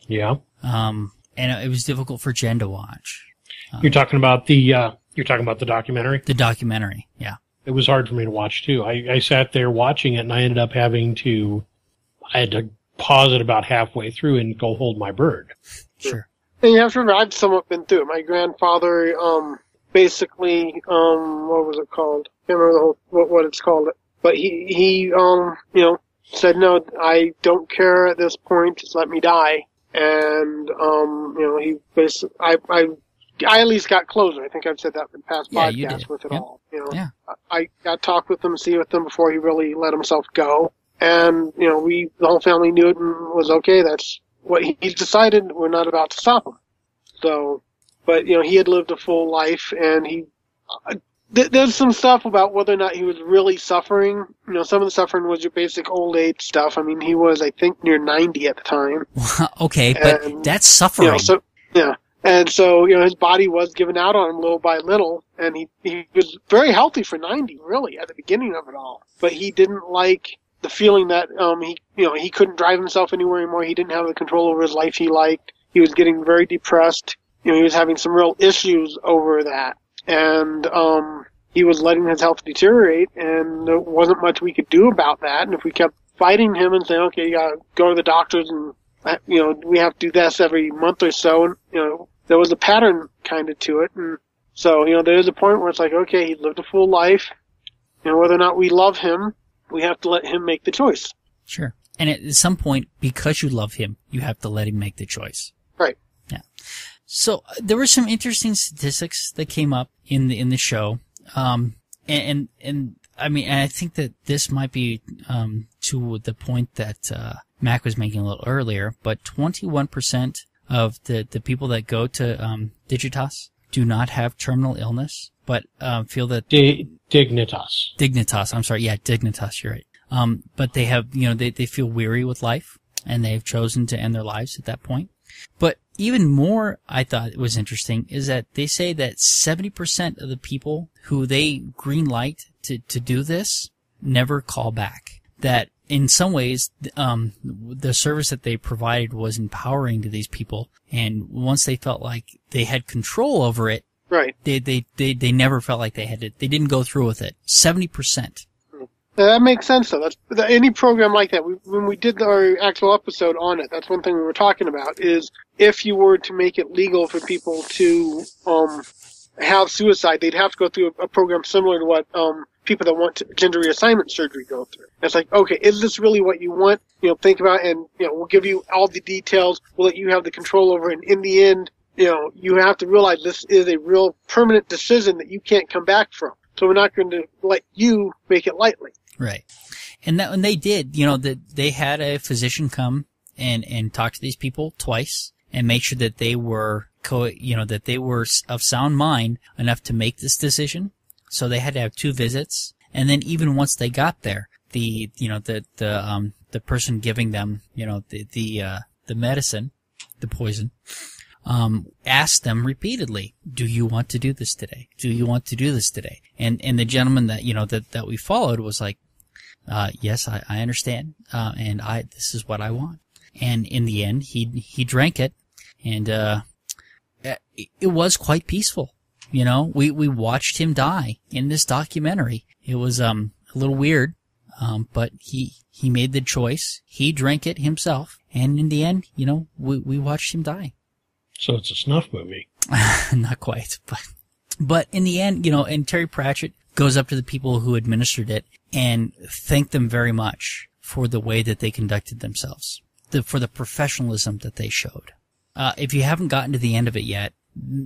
Yeah. And it was difficult for Jen to watch. You're talking about the documentary? The documentary, yeah. It was hard for me to watch too. I sat there watching it, and I ended up I had to pause it about halfway through and go hold my bird. Sure. And you have to remember, I've somewhat been through it. My grandfather, basically, what was it called? I can't remember what it's called. But he said, no, I don't care at this point, just let me die. And, he basically, I at least got closure. I think I've said that in past podcasts with it all. I got to talk with him, see with him before he really let himself go. And, the whole family knew it and was okay. That's what he's decided. We're not about to stop him. So, but, he had lived a full life, and there's some stuff about whether or not he was really suffering. Some of the suffering was your basic old age stuff. I mean, he was, I think, near 90 at the time. Okay, but that's suffering. And so, his body was giving out on him little by little, and he was very healthy for 90, really, at the beginning of it all. But he didn't like the feeling that, he couldn't drive himself anywhere anymore. He didn't have the control over his life he liked. He was getting very depressed. He was having some real issues over that. And, he was letting his health deteriorate, and there wasn't much we could do about that. And if we kept fighting him and saying, okay, you gotta go to the doctors and, we have to do this every month or so, and, there was a pattern kind of to it. And so, there's a point where it's like, okay, he lived a full life. Whether or not we love him, we have to let him make the choice. Sure. And at some point, because you love him, you have to let him make the choice. Right. Yeah. So there were some interesting statistics that came up in the show. And I mean, I think that this might be, to the point that, Mac was making a little earlier, but 21% of the people that go to, Digitas do not have terminal illness, but, feel that Dignitas. I'm sorry. Yeah, Dignitas. You're right. But they have, they feel weary with life, and they've chosen to end their lives at that point. But even more, I thought it was interesting, is that they say that 70% of the people who they green light to do this never call back. That in some ways, the service that they provided was empowering to these people, and once they felt like they had control over it, right, they never felt like they had to. They didn't go through with it. 70%. That makes sense, though. Any program like that, when we did our actual episode on it, that's one thing we were talking about, is if you were to make it legal for people to have suicide, they'd have to go through a program similar to what people that want gender reassignment surgery go through. It's like, okay, is this really what you want? Think about it, and, we'll give you all the details. We'll let you have the control over it. And in the end, you have to realize this is a real permanent decision that you can't come back from. So we're not going to let you make it lightly. Right. And when they did, they had a physician come and talk to these people twice and make sure that they were that they were of sound mind enough to make this decision. So they had to have 2 visits. And then even once they got there, the person giving them, the medicine, the poison, asked them repeatedly, do you want to do this today? Do you want to do this today? And the gentleman that, that we followed was like, yes, I understand. And this is what I want. And in the end, he drank it, and, it was quite peaceful. We watched him die in this documentary. It was, a little weird, but he made the choice. He drank it himself. And in the end, we watched him die. So it's a snuff movie. Not quite, but in the end, and Terry Pratchett goes up to the people who administered it and thanked them very much for the way that they conducted themselves, for the professionalism that they showed. If you haven't gotten to the end of it yet,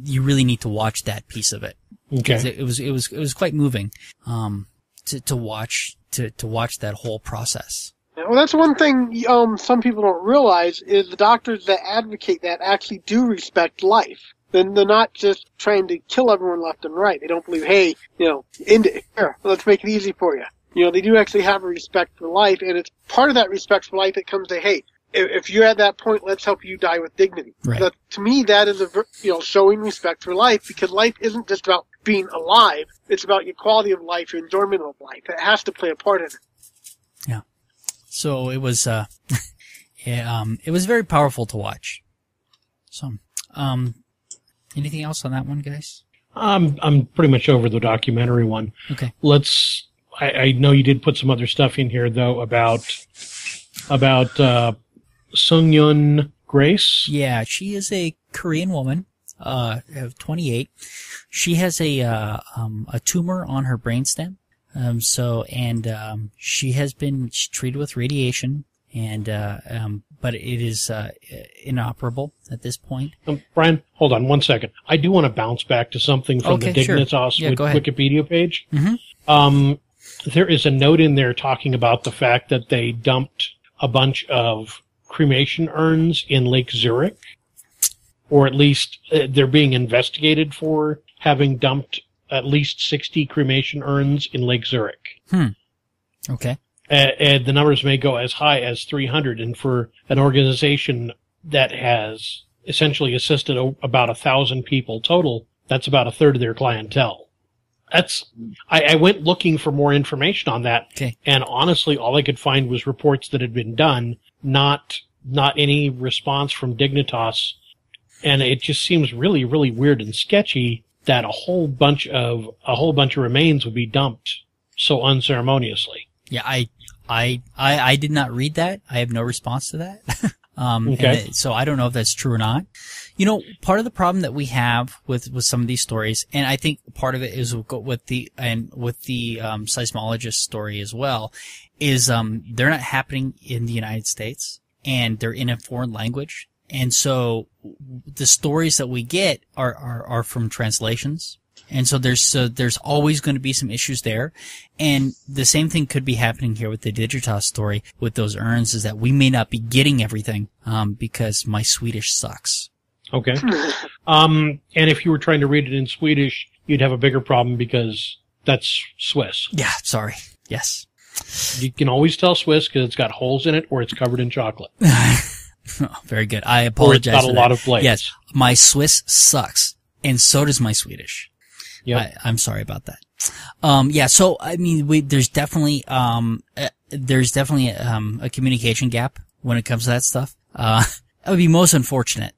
you really need to watch that piece of it. Okay. It was quite moving, to watch that whole process. Well, that's one thing some people don't realize is the doctors that advocate that actually do respect life. Then they're not just trying to kill everyone left and right. They don't believe, hey, end it here. Let's make it easy for you. They do actually have a respect for life, and it's part of that respect for life that comes to, hey, if you're at that point, let's help you die with dignity. Right. To me, that is showing respect for life, because life isn't just about being alive. It's about your quality of life, your enjoyment of life. It has to play a part in it. Yeah. So it was, it was very powerful to watch. So, anything else on that one, guys? I'm pretty much over the documentary one. Okay. I know you did put some other stuff in here though about Sungyun Grace. Yeah, she is a Korean woman, 28. She has a tumor on her brainstem. She has been treated with radiation, but it is inoperable at this point. Brian, hold on 1 second. I do want to bounce back to something from the Dignitas Wikipedia page. Mm-hmm. There is a note in there talking about the fact that they dumped a bunch of cremation urns in Lake Zurich, or at least they're being investigated for having dumped at least 60 cremation urns in Lake Zurich. Okay. And the numbers may go as high as 300, and for an organization that has essentially assisted about 1,000 people total, that's about a third of their clientele. I went looking for more information on that, okay. And honestly, all I could find was reports that had been done, not any response from Dignitas, and it just seems really, really weird and sketchy that a whole bunch of remains would be dumped so unceremoniously. Yeah, I did not read that. I have no response to that. Okay. So I don't know if that's true or not. Part of the problem that we have with some of these stories, and I think part of it is with the seismologist story as well, is they're not happening in the United States, and they're in a foreign language. And so the stories that we get are from translations. And so there's always going to be some issues there. And the same thing could be happening here with the Dignitas story with those urns, is that we may not be getting everything, because my Swedish sucks. Okay. And if you were trying to read it in Swedish, you'd have a bigger problem because that's Swiss. Yeah, sorry. Yes. You can always tell Swiss because it's got holes in it or it's covered in chocolate. Oh, very good. I apologize. Or it's got a lot of blades. Yes, my Swiss sucks, and so does my Swedish. Yeah, I'm sorry about that. Yeah. So I mean, there's definitely a communication gap when it comes to that stuff. That would be most unfortunate.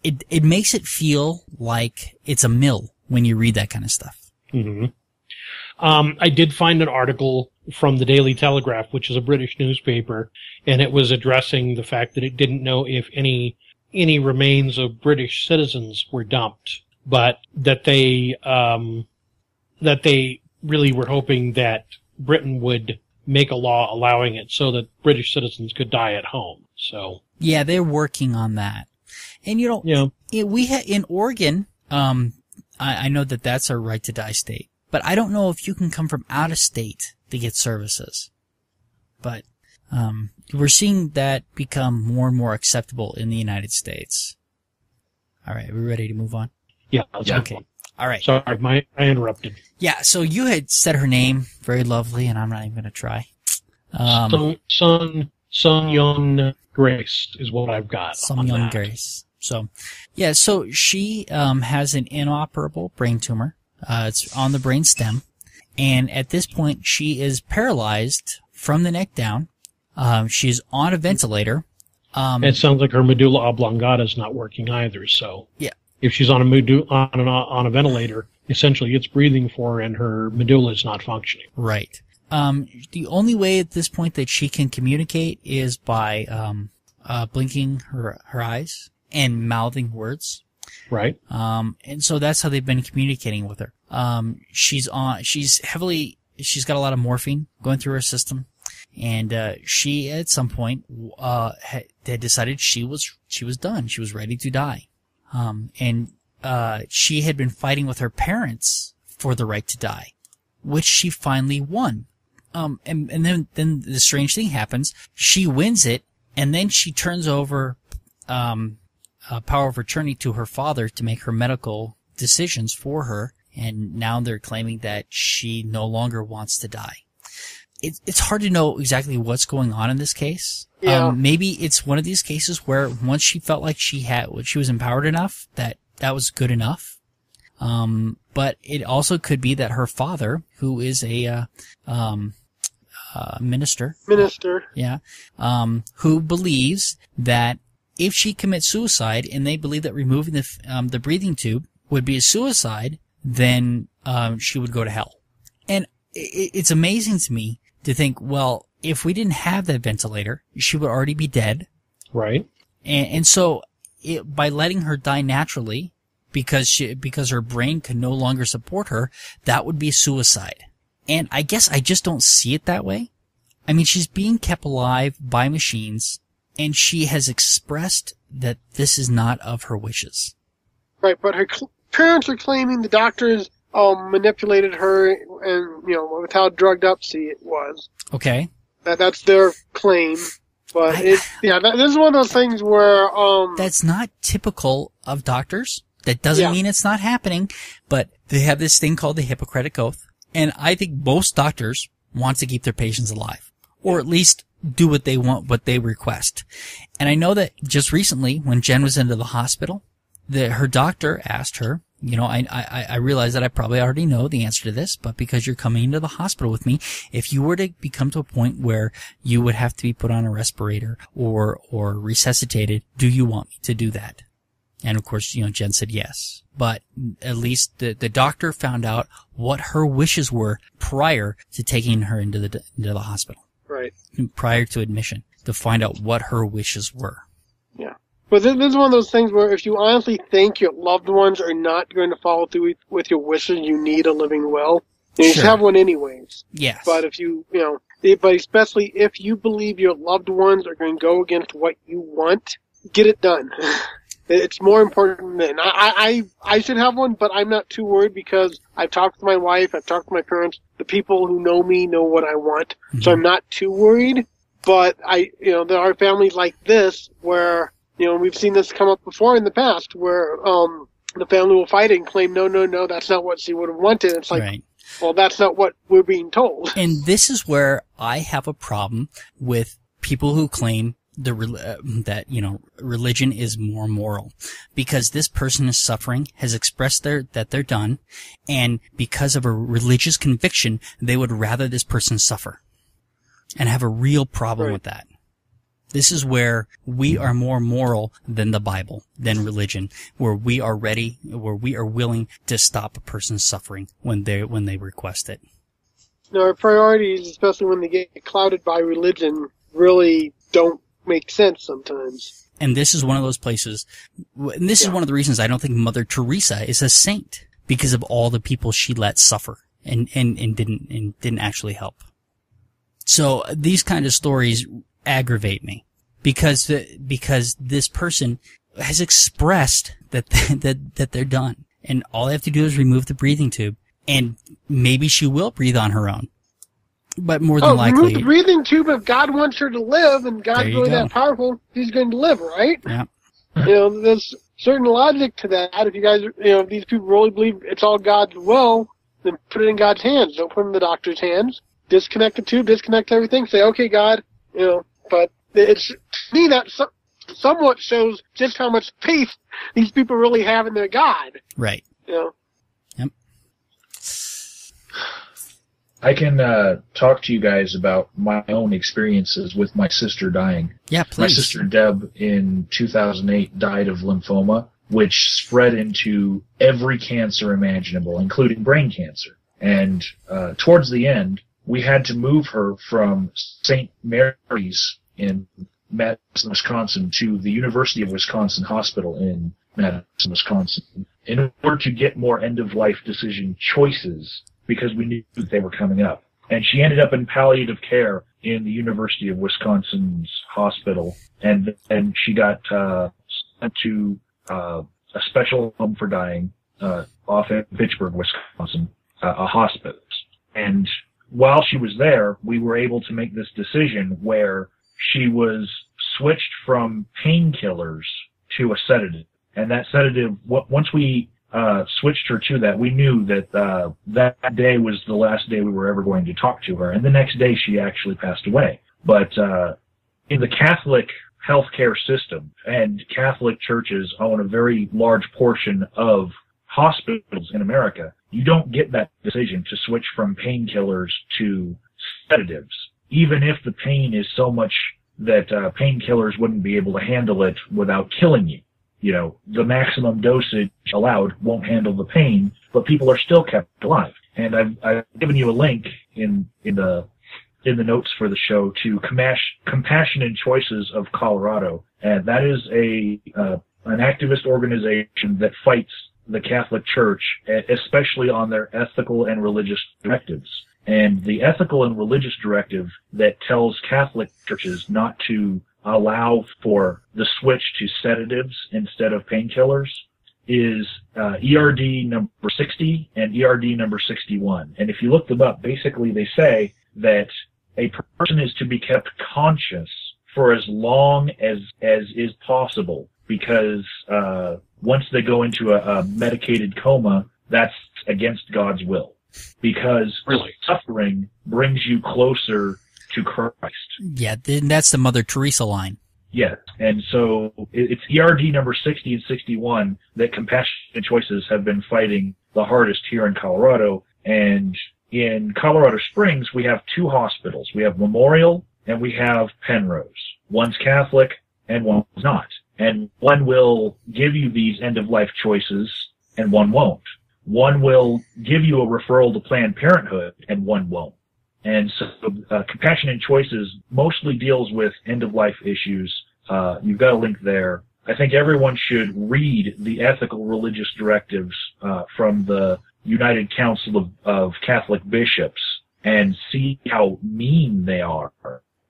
It makes it feel like it's a mill when you read that kind of stuff. Mm-hmm. I did find an article from the Daily Telegraph, which is a British newspaper, and it was addressing the fact that it didn't know if any remains of British citizens were dumped, but that they really were hoping that Britain would make a law allowing it so that British citizens could die at home. So yeah, they're working on that. And in Oregon, I know that that's a right to die state, but I don't know if you can come from out of state to get services. But we're seeing that become more and more acceptable in the United States. All right, are we ready to move on? Yeah. Okay. All right. Sorry, I interrupted. Yeah, so you had said her name, very lovely, and I'm not even going to try. Sun Young Grace is what I've got. Sun Young Grace. So, yeah, so she has an inoperable brain tumor. It's on the brain stem, and at this point, she is paralyzed from the neck down. She's on a ventilator. It sounds like her medulla oblongata is not working either. So, yeah, if she's on a ventilator, essentially it's breathing for her, and her medulla is not functioning. Right. The only way at this point that she can communicate is by blinking her eyes and mouthing words. Right. And so that's how they've been communicating with her. She's got a lot of morphine going through her system, and she at some point had decided she was done. She was ready to die. And she had been fighting with her parents for the right to die, which she finally won. And then the strange thing happens. She wins it, and then she turns over power of attorney to her father to make her medical decisions for her, and now they're claiming that she no longer wants to die. It's hard to know exactly what's going on in this case. Yeah. Maybe it's one of these cases where once she felt like she was empowered enough, that was good enough. But it also could be that her father, who is a minister, who believes that if she commits suicide, and they believe that removing the breathing tube would be a suicide, then she would go to hell. And it's amazing to me to think, well, if we didn't have that ventilator, she would already be dead. Right. And so by letting her die naturally, because her brain could no longer support her, that would be suicide. And I guess I just don't see it that way. I mean, she's being kept alive by machines, and she has expressed that this is not of her wishes. Right, but her parents are claiming the doctors manipulated her, and with how drugged up she was. Okay. That's their claim. But this is one of those things where that's not typical of doctors. That doesn't mean it's not happening, but they have this thing called the Hippocratic Oath, and I think most doctors want to keep their patients alive, or at least do what they want, what they request. And I know that just recently, when Jen was into the hospital, her doctor asked her, I realize that I probably already know the answer to this, but because you're coming into the hospital with me, if you were to become to a point where you would have to be put on a respirator or resuscitated, do you want me to do that? And of course, Jen said yes. But at least the doctor found out what her wishes were prior to taking her into the hospital. Right. Prior to admission, to find out what her wishes were. Yeah. But this is one of those things where if you honestly think your loved ones are not going to follow through with your wishes, you need a living will. You should have one anyways. Yes. But but especially if you believe your loved ones are going to go against what you want, get it done. It's more important than I should have one, but I'm not too worried because I've talked to my wife, I've talked to my parents. The people who know me know what I want, so I'm not too worried. But there are families like this where we've seen this come up before in the past, where the family will fight and claim no, that's not what she would have wanted. It's like, right. Well, that's not what we're being told. And this is where I have a problem with people who claim that religion is more moral, because this person is suffering, has expressed that they're done, and because of a religious conviction, they would rather this person suffer, and have a real problem with that. This is where we are more moral than the Bible, than religion, where we are willing to stop a person's suffering when they request it. Our priorities, especially when they get clouded by religion, really don't make sense sometimes. And this is one of those places, and this is one of the reasons I don't think Mother Teresa is a saint, because of all the people she let suffer and didn't actually help. So these kind of stories aggravate me because this person has expressed that they're done, and all they have to do is remove the breathing tube, and maybe she will breathe on her own. But more than likely, remove the breathing tube. If God wants her to live, and God's really that powerful, He's going to live, right? Yeah. There's certain logic to that. If you guys, if these people really believe it's all God's will, then put it in God's hands. Don't put it in the doctor's hands. Disconnect the tube, disconnect everything. Say, okay, God, But it's, to me, that somewhat shows just how much faith these people really have in their God. Right. Yep. I can talk to you guys about my own experiences with my sister dying. Yeah, please. My sister Deb in 2008 died of lymphoma, which spread into every cancer imaginable, including brain cancer. And towards the end, we had to move her from St. Mary's in Madison, Wisconsin, to the University of Wisconsin Hospital in Madison, Wisconsin, in order to get more end-of-life decision choices, because we knew that they were coming up. And she ended up in palliative care in the University of Wisconsin's hospital, and she got sent to a special home for dying off in Pittsburgh, Wisconsin, a hospice. And while she was there, we were able to make this decision where she was switched from painkillers to a sedative. And that sedative, once we switched her to that, we knew that that day was the last day we were ever going to talk to her. And the next day she actually passed away. But in the Catholic healthcare system, and Catholic churches own a very large portion of hospitals in America, you don't get that decision to switch from painkillers to sedatives, even if the pain is so much that painkillers wouldn't be able to handle it without killing you. The maximum dosage allowed won't handle the pain, but people are still kept alive. And I've given you a link in the notes for the show to Compassion and Choices of Colorado, and that is an activist organization that fights the Catholic Church, especially on their ethical and religious directives. And the ethical and religious directive that tells Catholic churches not to allow for the switch to sedatives instead of painkillers is ERD number 60 and ERD number 61. And if you look them up, basically they say that a person is to be kept conscious for as long as is possible, because once they go into a medicated coma, that's against God's will, because suffering brings you closer to Christ. Yeah, that's the Mother Teresa line. Yes, and so it's ERD number 60 and 61 that Compassion and Choices have been fighting the hardest here in Colorado. And in Colorado Springs, we have two hospitals. We have Memorial and we have Penrose. One's Catholic and one's not. And one will give you these end-of-life choices and one won't. One will give you a referral to Planned Parenthood and one won't. And so Compassion and Choices mostly deals with end-of-life issues. You've got a link there. I think everyone should read the ethical religious directives from the United Council of Catholic Bishops and see how mean they are,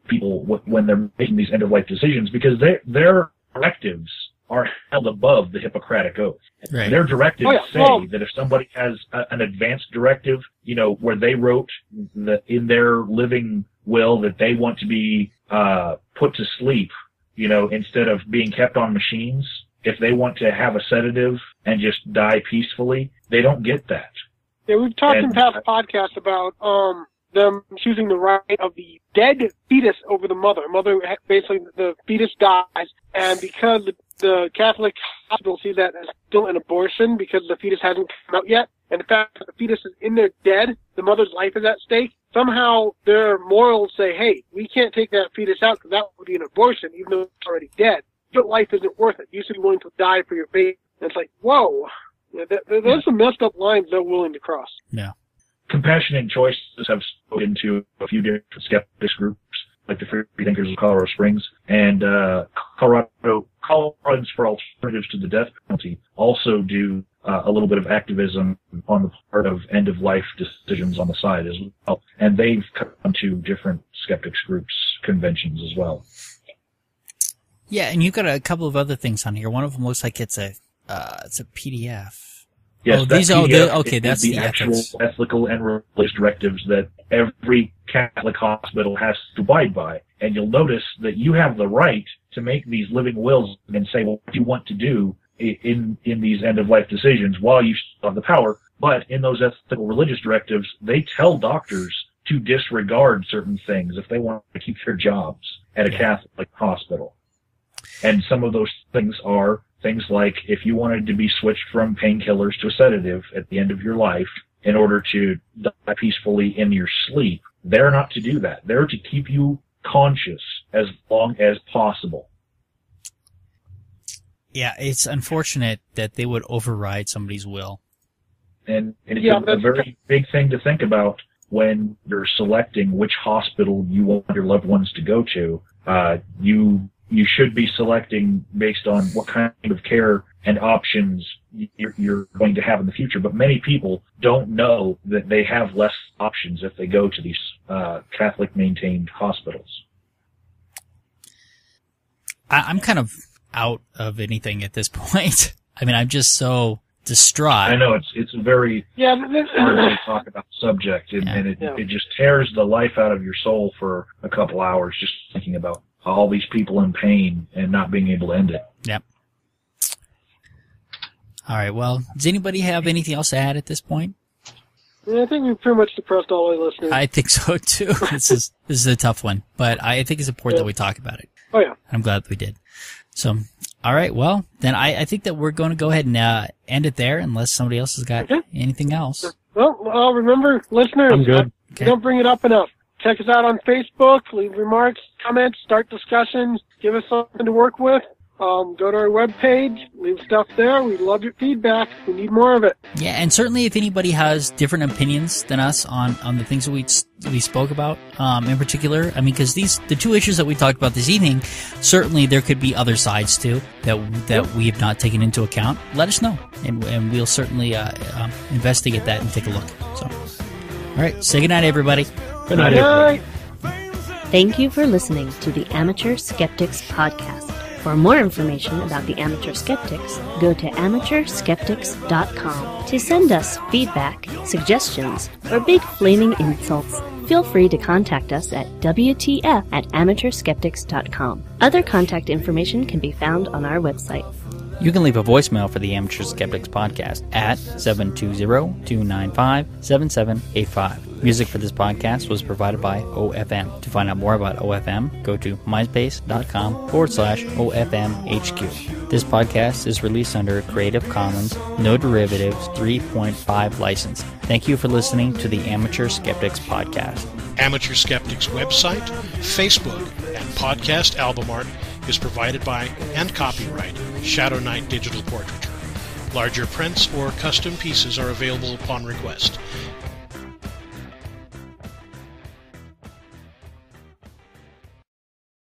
people, when they're making these end-of-life decisions, because their directives are held above the Hippocratic Oath. Right. Their directives say that if somebody has an advanced directive, where they wrote in their living will that they want to be put to sleep, instead of being kept on machines, if they want to have a sedative and just die peacefully, they don't get that. Yeah, we've talked in past podcasts about them choosing the right of the dead fetus over the mother. Basically, the fetus dies, and because the Catholic hospital sees that as still an abortion because the fetus hasn't come out yet, and the fact that the fetus is in there dead, the mother's life is at stake, somehow their morals say, hey, we can't take that fetus out because that would be an abortion, even though it's already dead. But life isn't worth it. You should be willing to die for your baby. And it's like, whoa. There's some messed up lines they're willing to cross. Yeah. Compassionate Choices have spoken to a few different skeptics groups, like the Free Thinkers of Colorado Springs, and Coloradans for Alternatives to the Death Penalty also do a little bit of activism on the part of end-of-life decisions on the side as well. And they've come to different skeptics groups conventions as well. Yeah, and you've got a couple of other things on here. One of them looks like it's a PDF. Yes, that's the the actual ethics. ethical and religious directives that every Catholic hospital has to abide by. And you'll notice that you have the right to make these living wills and say what you want to do in these end-of-life decisions while you still have the power. But in those ethical religious directives, they tell doctors to disregard certain things if they want to keep their jobs at a Catholic hospital. And some of those things are things like if you wanted to be switched from painkillers to a sedative at the end of your life in order to die peacefully in your sleep, they're not to do that. They're to keep you conscious as long as possible. Yeah, it's unfortunate that they would override somebody's will. And it's a very big thing to think about when you're selecting which hospital you want your loved ones to go to. You should be selecting based on what kind of care and options you're going to have in the future. But many people don't know that they have less options if they go to these Catholic-maintained hospitals. I'm kind of out of anything at this point. I mean, I'm just so distraught. I know it's a very hard to talk about the subject, and it just tears the life out of your soul for a couple hours just thinking about all these people in pain and not being able to end it. Yep. All right. Well, does anybody have anything else to add at this point? Yeah, I think we've pretty much depressed all our listeners. I think so too. This is a tough one, but I think it's important that we talk about it. Oh yeah. I'm glad that we did. So, all right. Well, then I think that we're going to go ahead and end it there, unless somebody else has got anything else. Well, remember, listeners, I'm good. We don't bring it up enough. Check us out on Facebook, leave remarks, comments, start discussions, give us something to work with. Go to our webpage, leave stuff there. We love your feedback. We need more of it. Yeah, and certainly if anybody has different opinions than us on the things that we spoke about, in particular, I mean, because the two issues that we talked about this evening, certainly there could be other sides too that we have not taken into account. Let us know, and we'll certainly investigate that and take a look. So, all right, say goodnight, everybody. Good night, everybody. Thank you for listening to the Amateur Skeptics Podcast. For more information about the Amateur Skeptics, go to amateurskeptics.com. To send us feedback, suggestions, or big flaming insults, feel free to contact us at WTF@amateurskeptics.com. Other contact information can be found on our website. You can leave a voicemail for the Amateur Skeptics Podcast at 720-295-7785. Music for this podcast was provided by OFM. To find out more about OFM, go to myspace.com/OFMHQ. This podcast is released under Creative Commons, No Derivatives 3.5 license. Thank you for listening to the Amateur Skeptics Podcast. Amateur Skeptics website, Facebook, and podcast album art is provided by and copyright Shadow Knight Digital Portraiture. Larger prints or custom pieces are available upon request.